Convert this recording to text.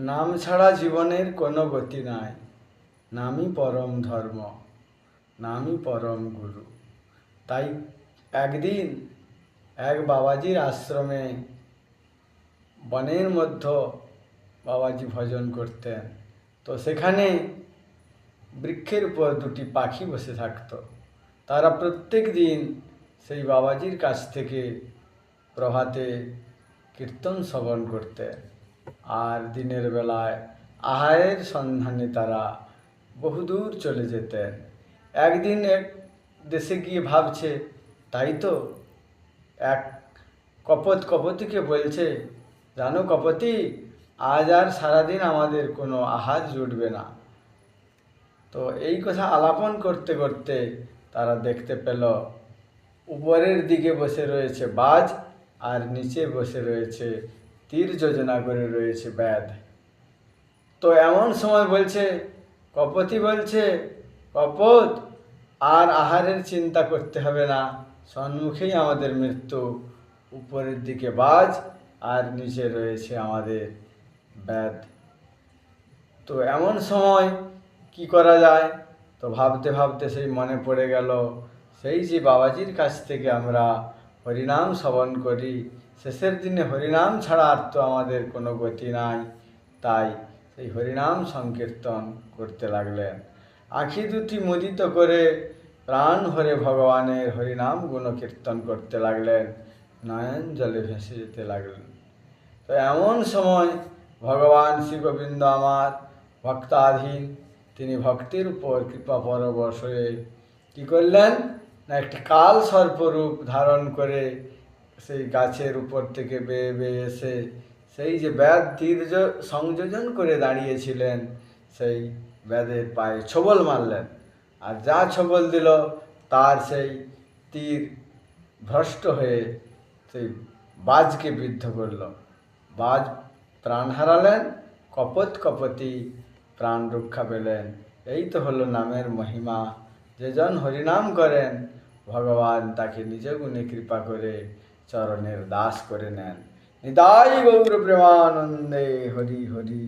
নাম ছাড়া জীবনের কোনো গতি নাই। নামই পরম ধর্ম, নামই পরম গুরু। তাই একদিন এক বাবাজির আশ্রমে বনের মধ্যে বাবাজি ভজন করতেন। তো সেখানে বৃক্ষের উপর দুটি পাখি বসে থাকতো। তারা প্রত্যেক দিন সেই বাবাজির কাছ থেকে প্রভাতে কীর্তন শ্রবণ করতেন, আর দিনের বেলায় আহারের সন্ধানে তারা বহুদূর চলে যেতেন। একদিন এক দেশে গিয়ে ভাবছে, তাই তো এক কপতিকে বলছে, জানো কপতি, আজ আর সারাদিন আমাদের কোনো আহার জুটবে না। তো এই কথা আলাপন করতে করতে তারা দেখতে পেল উপরের দিকে বসে রয়েছে বাজ, আর নিচে বসে রয়েছে তীর যোজনা করে রয়েছে ব্যাধ। তো এমন সময় বলছে, কপতি বলছে, কপত, আর আহারের চিন্তা করতে হবে না, সম্মুখেই আমাদের মৃত্যু। উপরের দিকে বাজ আর নিচে রয়েছে আমাদের ব্যাধ। তো এমন সময় কি করা যায়? তো ভাবতে ভাবতে সেই মনে পড়ে গেল, সেই যে বাবাজির কাছ থেকে আমরা হরিনাম শ্রবণ করি, শেষের দিনে হরিনাম ছাড়া আর তো আমাদের কোনো গতি নাই। তাই সেই হরিনাম সংকীর্তন করতে লাগলেন। আঁখি দুটি মুদিত করে প্রাণ ভরে ভগবানের হরিনাম গুণকীর্তন করতে লাগলেন, নয়ন জলে ভেসে যেতে লাগলেন। তো এমন সময় ভগবান শ্রী গোবিন্দ আমার ভক্তাধীন, তিনি ভক্তির উপর কৃপা পরবশ হয়ে কী করলেন না, একটি কাল সর্পরূপ ধারণ করে সেই গাছের উপর থেকে বেয়ে বেয়ে এসে সেই যে ব্যাধ তীর সংযোজন করে দাঁড়িয়েছিলেন সেই ব্যাধের পায়ে ছোবল মারলেন, আর যা ছোবল দিল তার সেই তীর ভ্রষ্ট হয়ে সেই বাজকে বিদ্ধ করল। বাজ প্রাণ হারালেন, কপতি প্রাণ রক্ষা পেলেন। এই তো হলো নামের মহিমা। যেজন হরিনাম করেন, ভগবান তাকে নিজ গুণে কৃপা করে চরণের দাস করে নেন। নিতাই গৌর প্রেমানন্দে হরি হরি।